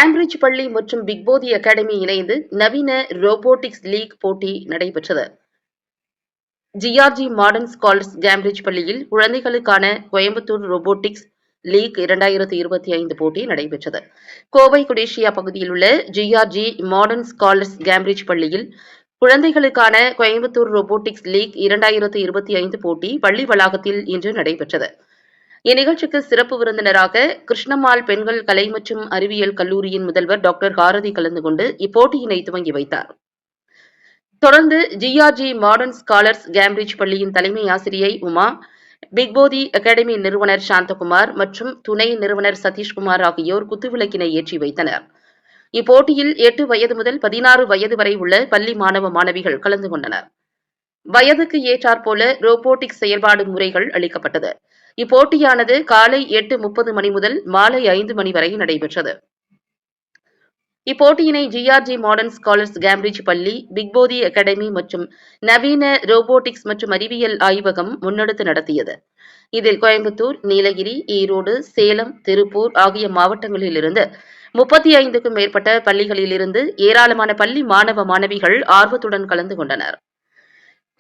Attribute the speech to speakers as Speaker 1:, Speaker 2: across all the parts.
Speaker 1: Cambridge பள்ளி மற்றும் பிக்போதி academy இணைந்து நவீன ரோபோட்டிக்ஸ் லீக் போட்டி நடைபெற்றது. ஜிஆர்ஜி மாடர்ன் ஸ்காலர்ஸ் கேம்பிரிட்ஜ் பள்ளியில் குழந்தைகளுக்கான கோயம்புத்தூர் ரோபோட்டிக்ஸ் லீக் 2025 போட்டி நடைபெற்றது. கோவை குடேஷியா பகுதியில் உள்ள ஜிஆர்ஜி மாடர்ன் ஸ்காலர்ஸ் கேம்பிரிட்ஜ் பள்ளியில் குழந்தைகளுக்கான கோயம்புத்தூர் ரோபோட்டிக்ஸ் லீக் 2025 போட்டி பள்ளி வளாகத்தில் இன்று நடைபெற்றது. இந்நிகழ்ச்சிக்கு சிறப்பு விருந்தினராக கிருஷ்ணம்மாள் பெண்கள் கலை மற்றும் அறிவியல் கல்லூரியின் முதல்வர் டாக்டர் ஹாரதி கலந்து கொண்டு இப்போட்டியினை துவங்கி வைத்தார். தொடர்ந்து ஜிஆர்ஜி மாடர்ன் ஸ்காலர்ஸ் கேம்பிரிட்ஜ் பள்ளியின் தலைமை ஆசிரியை உமா, பிக்போதி அகாடமி நிறுவனர் சாந்தகுமார் மற்றும் துணை நிறுவனர் சதீஷ்குமார் ஆகியோர் குத்துவிளக்கினை ஏற்றி வைத்தனர். இப்போட்டியில் 8 வயது முதல் 16 வயது வரை உள்ள பள்ளி மாணவ மாணவிகள் கலந்து கொண்டனர். வயதுக்கு ஏற்றாற்போல ரோபோட்டிக்ஸ் செயல்பாடு முறைகள் அளிக்கப்பட்டது. இப்போட்டியானது காலை 8:30 மணி முதல் மாலை 5 மணி வரை நடைபெற்றது. இப்போட்டியினை ஜிஆர்ஜி மாடர்ன் ஸ்காலர்ஸ் கேம்பிரிட்ஜ் பள்ளி, பிக்போதி அகாடமி மற்றும் நவீன ரோபோட்டிக்ஸ் மற்றும் அறிவியல் ஆய்வகம் முன்னெடுத்து நடத்தியது. இதில் கோயம்புத்தூர், நீலகிரி, ஈரோடு, சேலம், திருப்பூர் ஆகிய மாவட்டங்களிலிருந்து 35க்கும் மேற்பட்ட பள்ளிகளிலிருந்து ஏராளமான பள்ளி மாணவ மாணவிகள் ஆர்வத்துடன் கலந்து கொண்டனர்.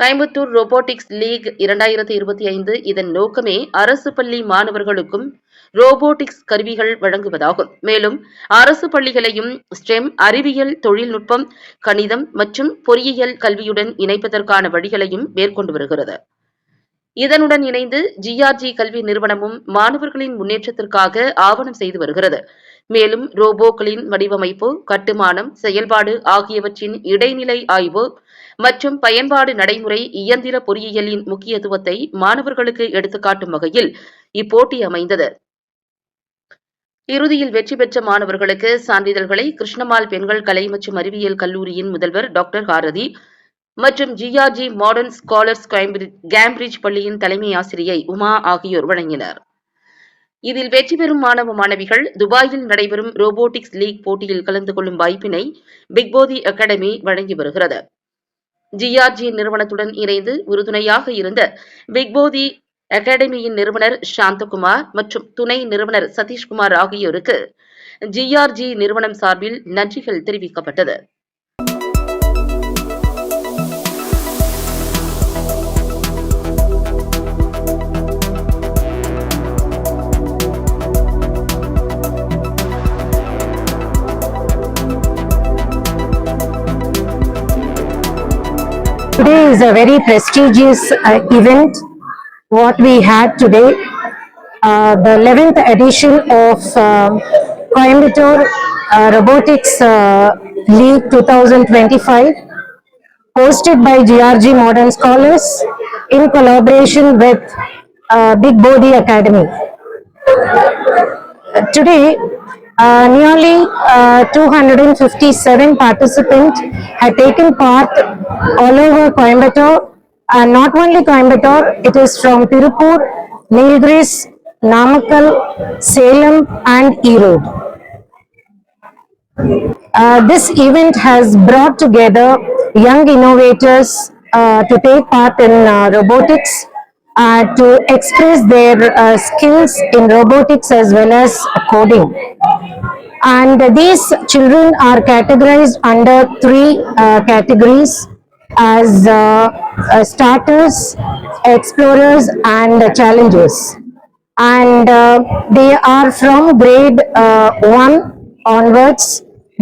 Speaker 1: கோயம்புத்தூர் ரோபோட்டிக்ஸ் லீக் 2025 இதன் நோக்கமே அரசு பள்ளி மாணவர்களுக்கும் ரோபோட்டிக்ஸ் கருவிகள் வழங்குவதாகும். மேலும் அரசு பள்ளிகளையும் ஸ்டெம், அறிவியல், தொழில்நுட்பம், கணிதம் மற்றும் பொறியியல் கல்வியுடன் இணைப்பதற்கான வழிகளையும் மேற்கொண்டு வருகிறது. இதனுடன் இணைந்து ஜிஆர்ஜி கல்வி நிறுவனமும் மாணவர்களின் முன்னேற்றத்திற்காக ஆவணம் செய்து வருகிறது. மேலும் ரோபோக்களின் வடிவமைப்பு, கட்டுமானம், செயல்பாடு ஆகியவற்றின் இடைநிலை ஆய்வு மற்றும் பயன்பாடு நடைமுறை இயந்திர பொறியியலின் முக்கியத்துவத்தை மாணவர்களுக்கு எடுத்துக்காட்டும் வகையில் இப்போட்டி அமைந்தது. இறுதியில் வெற்றி பெற்ற மாணவர்களுக்கு சான்றிதழ்களை கிருஷ்ணம்மாள் பெண்கள் கலை மற்றும் அறிவியல் கல்லூரியின் முதல்வர் டாக்டர் ஹாரதி மற்றும் ஜிஆர்ஜி மாடர்ன் ஸ்காலர்ஸ் கேம்பிரிட்ஜ் பள்ளியின் தலைமை ஆசிரியை உமா ஆகியோர் வழங்கினர். இதில் வெற்றி பெறும் மாணவ மாணவிகள் துபாயில் நடைபெறும் ரோபோட்டிக்ஸ் லீக் போட்டியில் கலந்து கொள்ளும் வாய்ப்பினை பிக்போதி அகாடமி வழங்கி வருகிறது. ஜிஆர்ஜி நிறுவனத்துடன் இணைந்து உறுதுணையாக இருந்த பிக்போதி அகாடமியின் நிறுவனர் சாந்தகுமார் மற்றும் துணை நிறுவனர் சதீஷ்குமார் ஆகியோருக்கு ஜிஆர்ஜி நிறுவனம் சார்பில் நன்றிகள் தெரிவிக்கப்பட்டது.
Speaker 2: Today is a very prestigious event what we had today, the 11th edition of Coimbatore Robotics League 2025 hosted by GRG Modern Scholars in collaboration with Bigbodi Academy. Today nearly 257 participants had taken part all over Coimbatore, and not only Coimbatore, it is from Tirupur, Nilgiris, Namakkal, Salem and Erode. This event has brought together young innovators to take part in robotics, to express their skills in robotics as well as coding. And these children are categorized under 3 categories as starters, explorers and challengers. And they are from grade 1 onwards.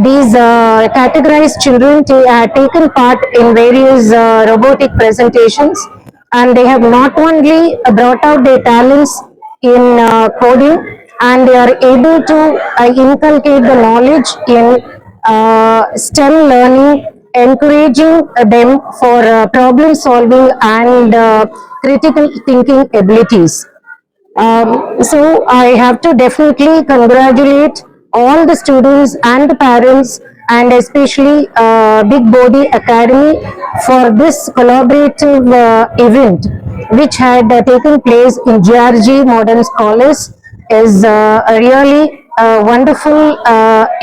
Speaker 2: These categorized children have taken part in various robotic presentations, and they have not only brought out their talents in coding, and they are able to inculcate the knowledge in STEM learning, encouraging them for problem solving and critical thinking abilities. So I have to definitely congratulate all the students and the parents, and especially Bigbodi Academy for this collaborative event which had taken place in GRG Modern Scholars. Is a really wonderful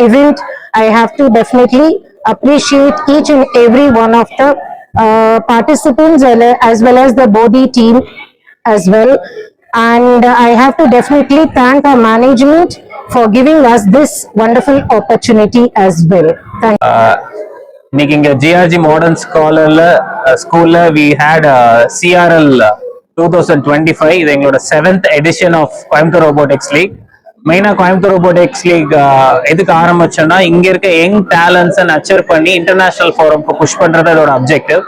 Speaker 2: event. I have to definitely appreciate each and every one of the participants as well as the Bodhi team as well. And I have to definitely thank our management for giving us this wonderful opportunity as well. Thank you.
Speaker 3: இன்னைக்கு இங்க GRG modern ஸ்கூல்ல we had CRL 2025. இது எங்களோட 7th edition of Coimbatore robotics league. மெயினா Coimbatore robotics league எதுக்கு ஆரம்பிச்சோம்னா, இங்க இருக்க யங் டேலண்ட்ஸை நச்சர் பண்ணி இன்டர்நேஷனல் ஃபோரம்க்கு புஷ் பண்றது அதோட அப்ஜெக்டிவ்.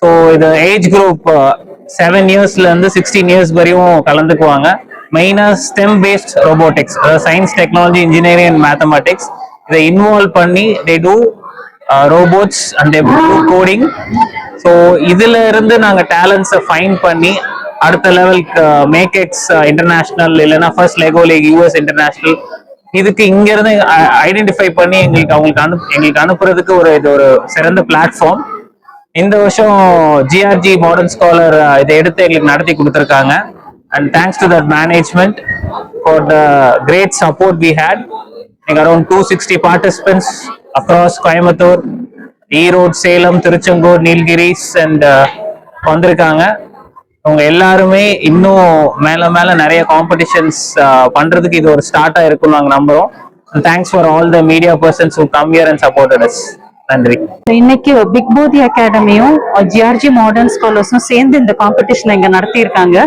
Speaker 3: ஸோ இது ஏஜ் குரூப் 7 இயர்ஸ்ல இருந்து 16 இயர்ஸ் வரையும் கலந்துக்குவாங்க. மெயினா ஸ்டெம் பேஸ்ட் ரோபோட்டிக்ஸ், அதாவது science, technology, engineering and mathematics இதை இன்வால்வ் பண்ணி they do robots and they do coding. So இதுல இருந்து நாங்க டேலண்ட்ஸை ஃபைண்ட் பண்ணி அடுத்த லெவலுக்கு மேக்எக்ஸ் இன்டர்நேஷனல் இல்லைன்னா first LEGO league US international இதுக்கு இங்க இருந்து ஐடென்டிஃபை பண்ணி எங்களுக்கு அனுப்புறதுக்கு இது ஒரு சிறந்த பிளாட்ஃபார்ம். இந்த வருஷம் ஜிஆர்ஜி மாடர்ன் ஸ்காலர் இதை எடுத்து எங்களுக்கு நடத்தி கொடுத்துருக்காங்க. And thanks to that management for the great support we had. Around 260 participants across Coimbatore, Erode, Salem, Tiruchengode, Nilgiris and வந்திருக்காங்க. அவங்க எல்லாருமே இன்னும் மேல மேல நிறைய காம்படிஷன்ஸ் பண்றதுக்கு இது ஒரு ஸ்டார்ட்டா இருக்கும்னு நாங்க நம்புறோம். Thanks for all the media persons who come here and supported as. நன்றி.
Speaker 4: இன்னைக்கு பிக் போதி அகாடமியும் ஜிஆர்ஜி மாடர்ன் ஸ்காலர்ஸும் சேர்ந்து இந்த காம்படிஷன் இங்க நடத்தியிருக்காங்க.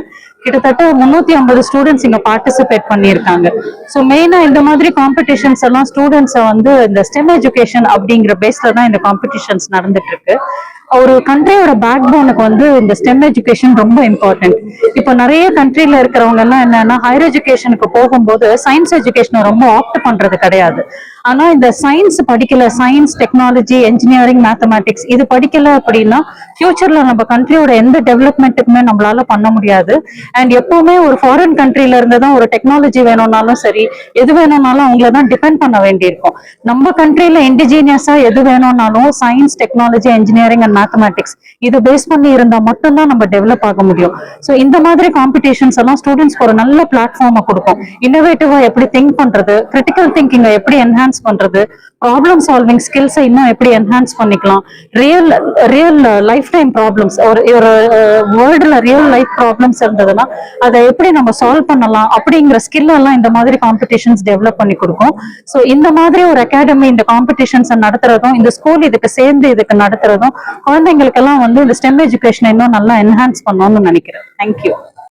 Speaker 4: கிட்டத்தட்ட 350 ஸ்டூடெண்ட்ஸ் இங்க பார்ட்டிசிபேட் பண்ணியிருக்காங்க. ஸோ மெயினா இந்த மாதிரி காம்படிஷன்ஸ் எல்லாம் ஸ்டூடெண்ட்ஸை வந்து இந்த ஸ்டெம் எஜுகேஷன் அப்படிங்கிற பேஸ்ல தான் இந்த காம்படிஷன்ஸ் நடந்துட்டு இருக்கு. ஒரு கண்ட்ரியோட பேக் போனுக்கு வந்து இந்த ஸ்டெம் எஜுகேஷன் ரொம்ப இம்பார்ட்டன்ட். இப்போ நிறைய கண்ட்ரில இருக்கிறவங்க எல்லாம் என்னன்னா ஹையர் எஜுகேஷனுக்கு போகும்போது சயின்ஸ் எஜுகேஷனை ரொம்ப ஆப்ட் பண்றது கிடையாது. ஆனா இந்த சயின்ஸ் படிக்கல, சயின்ஸ், டெக்னாலஜி, என்ஜினியரிங், மேத்தமேட்டிக்ஸ் இது படிக்கல அப்படின்னா ஃபியூச்சர்ல நம்ம கண்ட்ரியோட எந்த டெவலப்மெண்ட்டுக்குமே நம்மளால பண்ண முடியாது. அண்ட் எப்பவுமே ஒரு ஃபாரின் கண்ட்ரில இருந்து தான் ஒரு டெக்னாலஜி வேணும்னாலும் சரி, எது வேணும்னாலும் அவங்கள தான் டிபெண்ட் பண்ண வேண்டியிருக்கும். நம்ம கண்ட்ரில இண்டிஜினியஸா எது வேணும்னாலும் science, technology, engineering and mathematics இது பேஸ் பண்ணி இருந்தா மட்டும்தான் நம்ம டெவலப் ஆக முடியும். ஸோ இந்த மாதிரி காம்படிஷன்ஸ் எல்லாம் ஸ்டூடெண்ட்ஸ்க்கு ஒரு நல்ல பிளாட்ஃபார்மை கொடுக்கும். இன்னோவேட்டிவா எப்படி திங்க் பண்றது, கிரிட்டிக்கல் திங்கிங்கை எப்படி என்ஹான்ஸ் பண்றது, ப்ராப்ளம் சால்விங் ஸ்கில்ஸை இன்னும் எப்படி என்ஹான்ஸ் பண்ணிக்கலாம், ரியல் லைஃப் டைம் ப்ராப்ளம்ஸ், ஒரு வேர்ல்டுல ரியல் லைஃப் ப்ராப்ளம்ஸ் இருந்ததுன்னா அதை எப்படி நம்ம சால்வ் பண்ணலாம் அப்படிங்கிற ஸ்கில் எல்லாம் இந்த மாதிரி காம்படிஷன்ஸ் டெவலப் பண்ணி கொடுக்கும். ஸோ இந்த மாதிரி ஒரு அகாடமி இந்த காம்படிஷன்ஸ் நடத்துறதும், இந்த ஸ்கூல் இதுக்கு சேர்ந்து இதுக்கு நடத்துறதும் குழந்தைங்களுக்கெல்லாம் வந்து இந்த ஸ்டெம் எஜுகேஷன் இன்னும் நல்லா என்ஹான்ஸ் பண்ணணும்னு நினைக்கிறேன். தேங்க்யூ.